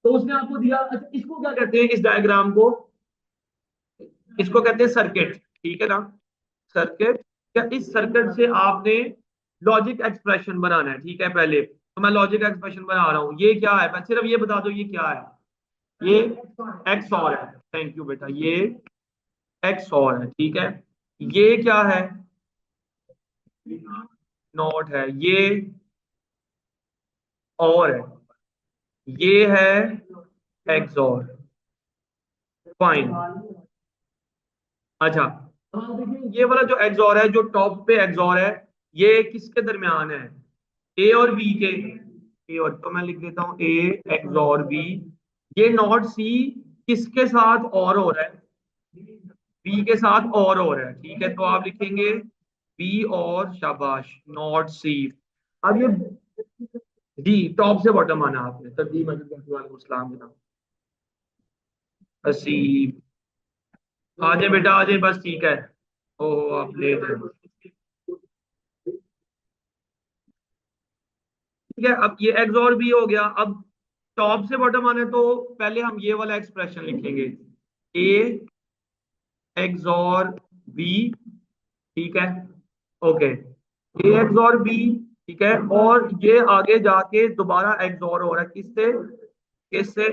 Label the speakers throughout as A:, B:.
A: तो उसने आपको दिया। अच्छा, इसको क्या कहते हैं, इस डायग्राम को? इसको कहते हैं सर्किट, ठीक है ना? सर्किट। क्या इस सर्किट से आपने लॉजिक एक्सप्रेशन बनाना है, ठीक है? पहले तो मैं लॉजिक एक्सप्रेशन बना रहा हूं। ये क्या है, बस सिर्फ ये बता दो ये क्या है। ये एक्स और है। थैंक यू बेटा। ये एक्स और है, ठीक है। ये क्या है? नॉट है। ये और है। ये है एक्स और। फाइन। अच्छा, तो आप देखिए ये वाला जो एक्सॉर है, जो टॉप पे एक्सॉर है, ये किसके दरमियान है? ए और बी के। ए और, तो मैं लिख देता हूं ए एक्सॉर बी। ये नॉट सी किसके साथ और हो रहा है? बी के साथ और हो रहा है, ठीक है। तो आप लिखेंगे बी और, शाबाश, नॉट सी। अब ये डी, टॉप से बॉटम आना आपने, सर डी मतलब वालेकुम सलाम जनाब। असीब, आ जाए बेटा आ जाए, बस ठीक है। ओहो आप लेट हैं। ठीक है, अब ये एक्स और बी हो गया। अब टॉप से बॉटम आने, तो पहले हम ये वाला एक्सप्रेशन लिखेंगे, ए एक्स और बी, ठीक है। ओके, ए एक्स और बी, ठीक है। और ये आगे जाके दोबारा एक्स और हो रहा है, किससे? किससे?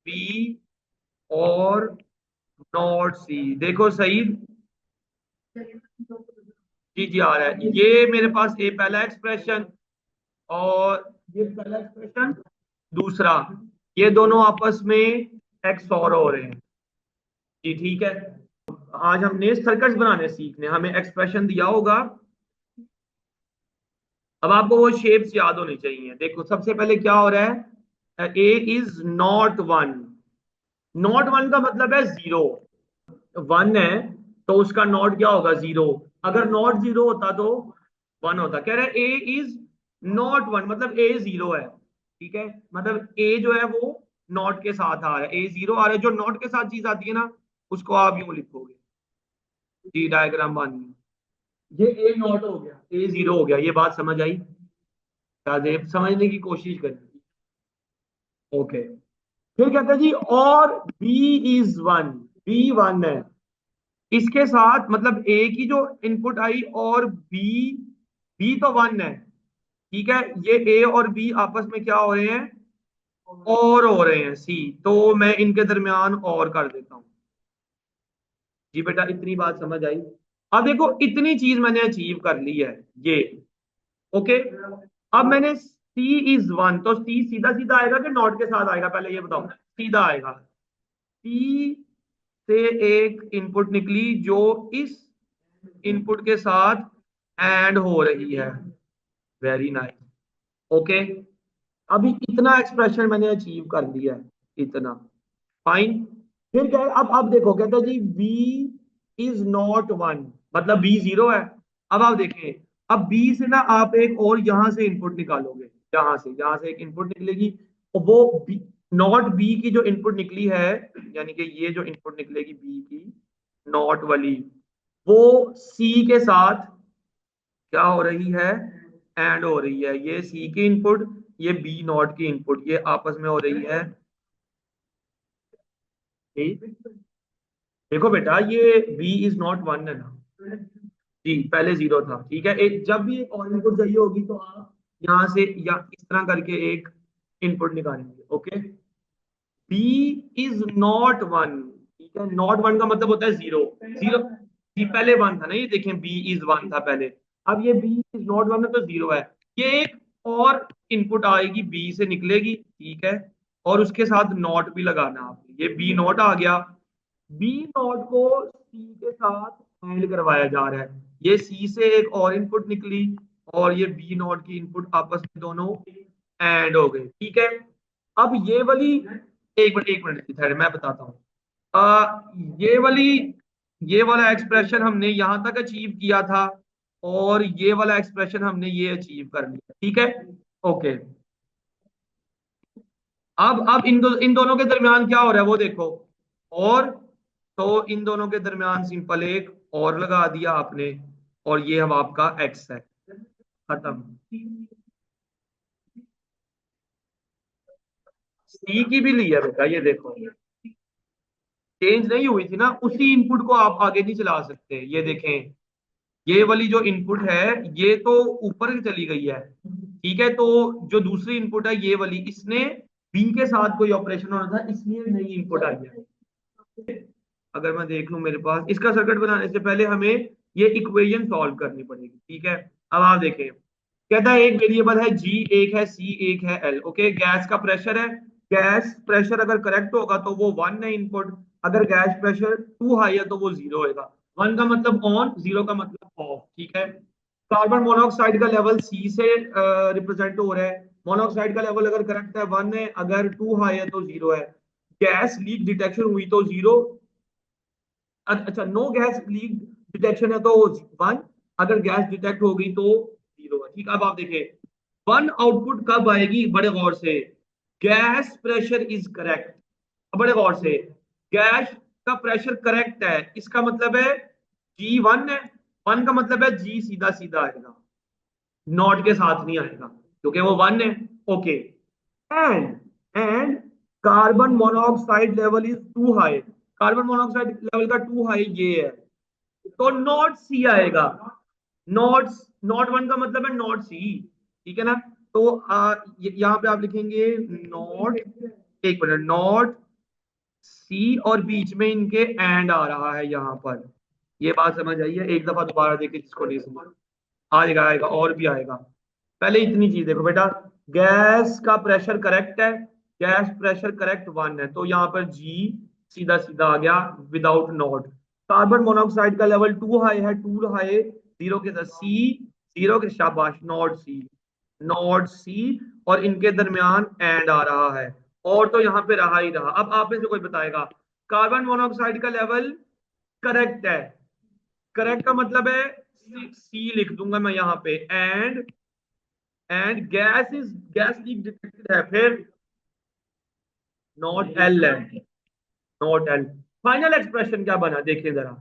A: बी और नॉट सी। देखो सही, जी जी आ रहा है। ये मेरे पास ए पहला एक्सप्रेशन, और ये पहला एक्सप्रेशन दूसरा, ये दोनों आपस में एक्स और हो रहे हैं। जी ठीक है। आज हमने सर्कल्स बनाने सीखने, हमें एक्सप्रेशन दिया होगा। अब आपको वो शेप्स याद होनी चाहिए। देखो सबसे पहले क्या हो रहा है, A is not one. Not one का मतलब है जीरो। वन है तो उसका नॉट क्या होगा? जीरो। अगर नॉट जीरो होता तो वन होता। कह रहे ए इज नॉट वन, मतलब ए जीरो है, ठीक है। मतलब ए जो है वो नॉट के साथ आ रहा है, ए जीरो आ रहा है। जो नॉट के साथ चीज आती है ना, उसको आप यूं लिखोगे। जी डायग्राम बानिए। ये ए नॉट हो गया, ए जीरो हो गया। ये बात समझ आई? शायद समझने की कोशिश करें। ओके, फिर कहते हैं जी और B is one. B one है, इसके साथ मतलब ए की जो इनपुट आई और बी, बी तो वन है, ठीक है। ये ए और बी आपस में क्या हो रहे हैं? और हो रहे हैं, सी। तो मैं इनके दरमियान और कर देता हूं। जी बेटा इतनी बात समझ आई? अब देखो इतनी चीज मैंने अचीव कर ली है, ये ओके। अब मैंने सी इज वन, तो सी सीधा सीधा आएगा कि नॉट के साथ आएगा, पहले ये बताओ। सीधा आएगा। सी से एक इनपुट निकली जो इस इनपुट के साथ एंड हो रही है। Very nice. ओके, अभी इतना एक्सप्रेशन मैंने अचीव कर लिया है, इतना। फाइन। फिर क्या है, अब देखो कहता है जी बी इज नॉट वन, मतलब बी जीरो है। अब आप देखें, अब बी से ना आप एक और यहां से इनपुट निकालोगे। यहां से एक इनपुट निकलेगी, और वो नॉट बी की जो इनपुट निकली है, यानी कि ये जो इनपुट निकलेगी बी की, नॉट वाली, वो सी के साथ क्या हो रही है? एंड हो रही है। ये सी की इनपुट, ये बी नॉट की इनपुट, ये आपस में हो रही है। ठीक? देखो बेटा ये बी इज नॉट वन है ना? जी पहले जीरो था, ठीक है। एक जब भी एक और इनपुट चाहिए होगी तो आप यहाँ से या इस तरह करके एक इनपुट निकालेंगे। Okay, B is not one, ठीक है। नॉट वन का मतलब होता है जीरो। जीरो, जी पहले वन था ना, ये देखें बी इज वन था पहले। अब ये बी इज नॉट वन है तो जीरो है। ये एक और इनपुट आएगी बी से निकलेगी, ठीक है। और उसके साथ नॉट भी लगाना आपने, ये बी नॉट आ गया। बी नॉट को सी के साथ एंड करवाया जा रहा है। ये सी से एक और इनपुट निकली, और ये बी नॉट की इनपुट आपस में दोनों एंड हो गए, ठीक है। अब ये वाली, एक मिनट ठहरे मैं बताता हूँ। ये वाली, ये वाला एक्सप्रेशन हमने यहां तक अचीव किया था, और ये वाला एक्सप्रेशन हमने ये अचीव कर लिया, ठीक है। ओके, अब इन दोनों के दरमियान क्या हो रहा है वो देखो। और, तो इन दोनों के दरमियान सिंपल एक और लगा दिया आपने, और ये हम आपका एक्स है। खत्म। सी की भी ली है बेटा, ये देखो चेंज नहीं हुई थी ना, उसी इनपुट को आप आगे नहीं चला सकते। ये देखें, ये वाली जो इनपुट है ये तो ऊपर चली गई है, ठीक है, तो जो दूसरी इनपुट है ये वाली, इसने बी के साथ कोई ऑपरेशन होना था, इसलिए नई इनपुट आई है। अगर मैं देख लूं मेरे पास, इसका सर्किट बनाने से पहले हमें ये इक्वेशन सॉल्व करनी पड़ेगी, ठीक है। अब आप देखें, कहता है एक वेरिएबल है जी, एक है सी, एक है एल, ओके। गैस का प्रेशर है, गैस प्रेशर अगर करेक्ट होगा तो वो वन है इनपुट, अगर गैस प्रेशर टू हाई है तो वो जीरो होगा। वन का मतलब ऑन, जीरो का मतलब ऑफ, ठीक है। कार्बन मोनोऑक्साइड का लेवल सी से रिप्रेजेंट हो रहा है। मोनोऑक्साइड का लेवल अगर करेक्ट है वन है, अगर टू हाई है तो जीरो है। गैस लीक डिटेक्शन हुई तो जीरो, अच्छा नो गैस लीक डिटेक्शन है तो वन, अगर गैस डिटेक्ट हो गई तो जीरो है, ठीक। अब आप देखिए वन आउटपुट कब आएगी, बड़े गौर से, गैस प्रेशर इज करेक्ट। बड़े गौर से, गैस का प्रेशर करेक्ट है, इसका मतलब है जी वन है, वन का मतलब है जी सीधा सीधा आएगा, नॉट के साथ नहीं आएगा क्योंकि वो वन है, okay. And and carbon monoxide level is too high, carbon monoxide level का टू हाई ये है, तो नॉट सी आएगा। नॉट, नॉट वन का मतलब है नॉट सी, ठीक है ना। तो यहाँ पे आप लिखेंगे नॉट, एक मिनट, नॉट सी, और बीच में इनके एंड आ रहा है यहाँ पर। ये बात समझ आई है, एक दफा दोबारा देखिए जिसको नहीं समझ, आएगा आएगा और भी आएगा। पहले इतनी चीज देखो बेटा, गैस का प्रेशर करेक्ट है, गैस प्रेशर करेक्ट वन है, तो यहाँ पर जी सीधा सीधा आ गया विदाउट नॉट। कार्बन मोनोऑक्साइड का लेवल टू हाई है, टू हाई जीरो के साथ सी, जीरो के, शाबाश, नॉट सी, नॉट सी, और इनके दरमियान एंड आ रहा है, और तो यहाँ पे रहा ही रहा। अब आप में से कोई बताएगा कार्बन मोनोऑक्साइड का लेवल करेक्ट है, करेक्ट का मतलब है सी लिख दूंगा मैं यहाँ पे, and gas is, gas leak detected है, फिर नॉट एल है, नॉट एल। फाइनल एक्सप्रेशन क्या बना देखिए जरा,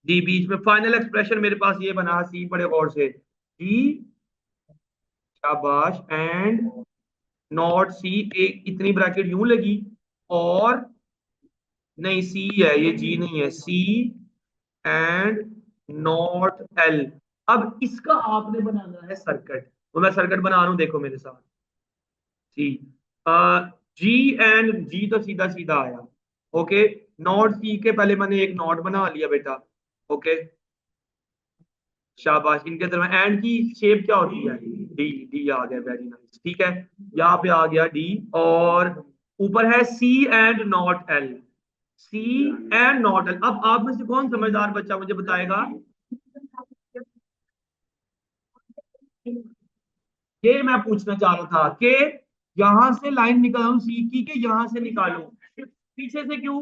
A: डी बीच में फाइनल एक्सप्रेशन मेरे पास ये बना, सी बड़े गौर से, डी, शाबाश, एंड नॉट सी, एक इतनी ब्रैकेट यूं लगी, और नहीं सी है ये, जी नहीं है, सी एंड नॉट एल। अब इसका आपने बनाना है सर्किट, तो मैं सर्किट बना रहा हूं, देखो मेरे साथ। सी, जी एंड जी तो सीधा सीधा आया, ओके। नॉट सी के पहले मैंने एक नॉट बना लिया बेटा, ओके, शाबाश। इनके दरम्यान एंड की शेप क्या होती है, डी, डी आ गया, वेरी नाइस, ठीक है। यहाँ पे आ गया डी, और ऊपर है C and not L, C and not L. अब आप में से कौन समझदार बच्चा मुझे बताएगा, ये मैं पूछना चाह रहा था कि यहां से लाइन निकालूं सी की, के यहां से निकालूं, पीछे से क्यों,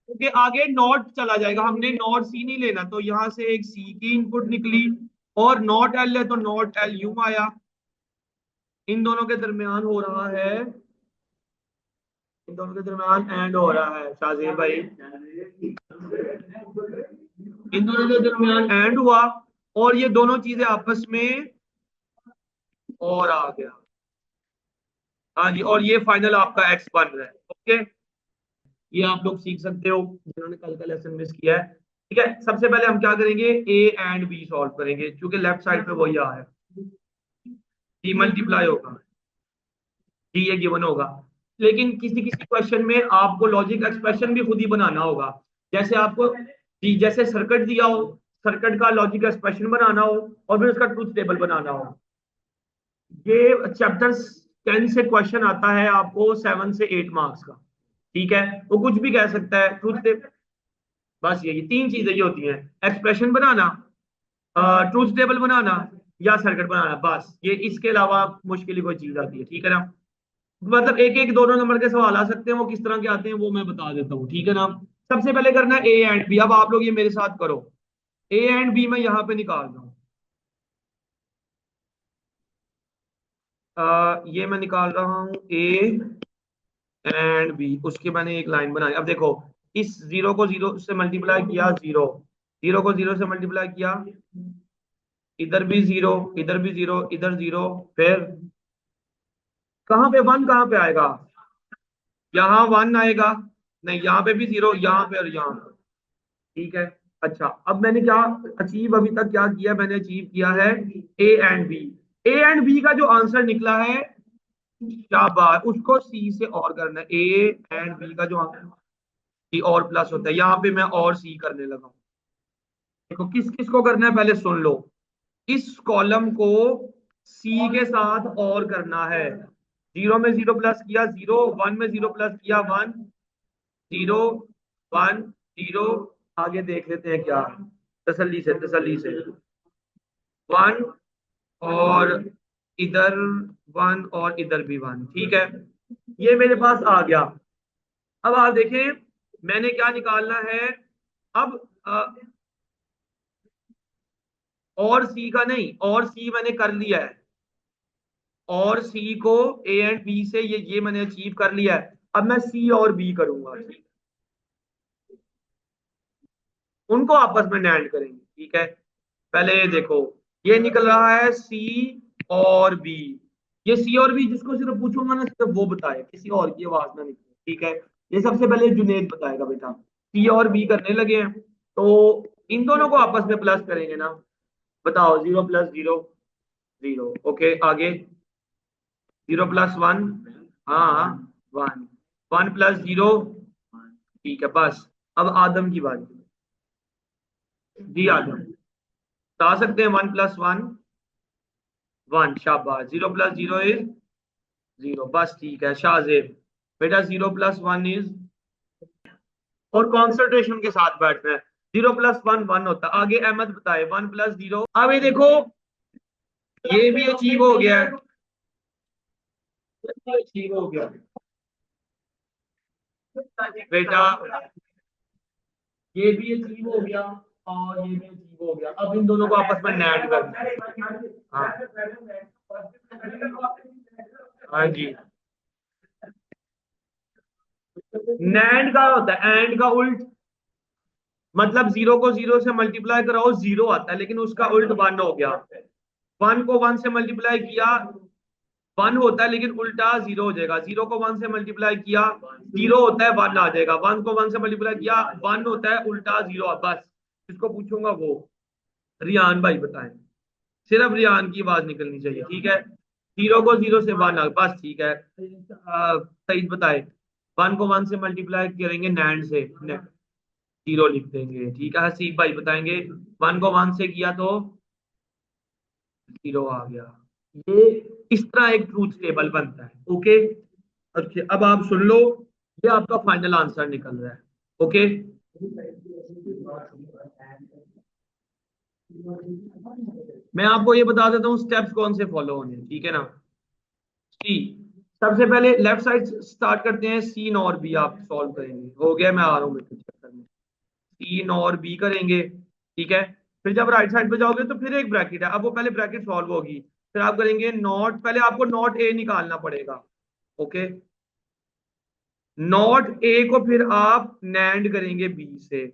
A: क्योंकि आगे नॉट चला जाएगा, हमने नॉट सी नहीं लेना, तो यहां से एक सी की इनपुट निकली, और नॉट एल है तो नॉट एल यूं आया, इन दोनों के दरमियान हो रहा है, इन दोनों के दरमियान एंड हो रहा है शाहजेब भाई, इन दोनों के दरमियान एंड हुआ, और ये दोनों चीजें आपस में, और आ गया, हाँ जी, और ये फाइनल आपका एक्स बन रहा है, ओके। ये आप लोग सीख सकते हो जिन्होंने कल का लेसन मिस किया है, ठीक है। सबसे पहले हम क्या करेंगे, ए एंड बी सॉल्व करेंगे, क्योंकि लेफ्ट साइड पे वही आ है, डी मल्टीप्लाई होगा, डी ये गिवन होगा। लेकिन किसी किसी क्वेश्चन में आपको लॉजिक एक्सप्रेशन भी खुद ही बनाना होगा, जैसे आपको जैसे सर्किट दिया हो, सर्किट का लॉजिक एक्सप्रेशन बनाना हो, और फिर उसका ट्रूथ टेबल बनाना हो। ये चैप्टर 10 से क्वेश्चन आता है आपको 7 से 8 मार्क्स का, ठीक है। वो कुछ भी कह सकता है, ट्रूथ टेबल, बस यही तीन चीजें ये होती हैं, एक्सप्रेशन बनाना, ट्रूथ टेबल बनाना, या सर्किट बनाना, बस ये, इसके अलावा मुश्किल कोई चीज आती है, ठीक है ना। मतलब एक एक दोनों नंबर के सवाल आ सकते हैं, वो किस तरह के आते हैं वो मैं बता देता हूँ, ठीक है ना। सबसे पहले करना है ए एंड बी, अब आप लोग ये मेरे साथ करो, ए एंड बी मैं यहाँ पे निकाल रहा हूँ, ये मैं निकाल रहा हूँ ए एंड बी, उसकी मैंने एक लाइन बनाई। अब देखो, इस जीरो को जीरो से मल्टीप्लाई किया, जीरो, जीरो को जीरो से मल्टीप्लाई किया, इधर भी जीरो, इधर भी जीरो, इधर जीरो, फिर कहाँ पे वन, कहाँ पे आएगा? यहाँ वन आएगा, नहीं यहाँ पे भी जीरो, यहाँ पे और यहाँ पे। ठीक है। अच्छा, अब मैंने क्या अचीव अभी तक क्या किया? मैंने अचीव किया है A and B. A and B का जो आंसर निकला है, शाबाश, उसको सी से और करना है। ए एंड बी का जो आंसर सी और प्लस होता है, यहाँ पे मैं और सी करने लगा हूँ। देखो किस किस को करना है पहले सुन लो। इस कॉलम को सी के साथ और करना है। जीरो में जीरो प्लस किया जीरो, वन में जीरो प्लस किया वन, जीरो, वन, जीरो। आगे देख लेते हैं क्या, तसल्ली से तसल्ली से। वन और इधर वन और इधर भी वन। ठीक है, ये मेरे पास आ गया। अब आप देखें मैंने क्या निकालना है। अब और सी का नहीं, और सी मैंने कर लिया है। और सी को ए एंड बी से ये मैंने अचीव कर लिया है। अब मैं सी और बी करूंगा, ठीक, उनको आपस में नैंड करेंगे। ठीक है, पहले ये देखो, ये निकल रहा है सी और बी। ये सी और बी जिसको सिर्फ पूछूंगा ना सिर्फ वो बताए, किसी और की आवाज ना निकले। ठीक है, ये सबसे पहले जुनेद बताएगा बेटा। सी और बी करने लगे हैं, तो इन दोनों को आपस में प्लस करेंगे ना। बताओ, zero plus zero zero. Okay, आगे जीरो प्लस वन, हाँ वन, वन प्लस जीरो। ठीक है, बस अब आदम की बारी। जी आदम बता सकते हैं वन प्लस वन, वन, शाबाश। Zero plus zero is zero, बस ठीक है। शाहजेब बेटा जीरो प्लस वन इज, और कॉन्सेंट्रेशन के साथ बैठना है। जीरो प्लस वन वन होता है। आगे अहमद बताए वन प्लस जीरो। अब ये देखो, ये भी अचीव हो गया है, ये भी अचीव हो गया बेटा, ये भी अचीव हो गया और ये भी अचीव हो गया। अब इन दोनों को आपस में नैंड करना है। हाँ, हाँ जी। नैंड का होता है एंड का उल्ट, मतलब जीरो को जीरो से मल्टीप्लाई कराओ जीरो आता है, लेकिन उसका उल्ट वन हो गया। वन को वन से मल्टीप्लाई किया वन होता है, लेकिन उल्टा जीरो हो जाएगा। जीरो को वन से मल्टीप्लाई किया जीरो होता है, वन आ जाएगा। वन को वन से मल्टीप्लाई किया वन होता है, उल्टा जीरो। बस जिसको पूछूंगा वो रियान भाई बताएं, सिर्फ रियान की आवाज निकलनी चाहिए। ठीक है, जीरो को जीरो से वन आ, बस ठीक है। सईद बताए वन को वन से मल्टीप्लाई करेंगे नैंड से, जीरो लिख देंगे। ठीक है, हसीब भाई बताएंगे वन को वन से किया तो जीरो आ गया। ये इस तरह एक ट्रूथ टेबल बनता है। ओके, अच्छा अब आप सुन लो, ये आपका फाइनल आंसर निकल रहा है। ओके, मैं आपको ये बता देता हूँ स्टेप्स कौन से फॉलो होने हैं, ठीक है ना। सी, सबसे पहले लेफ्ट साइड स्टार्ट करते हैं। सी और बी आप सॉल्व करेंगे। हो गया, मैं आ रहा हूँ चेक करने। सी और बी करेंगे, ठीक है। फिर जब राइट साइड पे जाओगे तो फिर एक ब्रैकेट है, अब वो पहले ब्रैकेट सॉल्व होगी। फिर आप करेंगे नॉट, पहले आपको नॉट ए निकालना पड़ेगा। ओके, नॉट ए को फिर आप नैंड करेंगे बी से।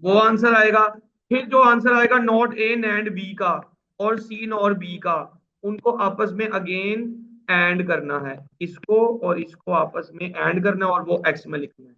A: वो आंसर आएगा। फिर जो आंसर आएगा नॉट ए नैंड बी का और सी और बी का, उनको आपस में अगेन एंड करना है। इसको और इसको आपस में एंड करना है और वो एक्स में लिखना है।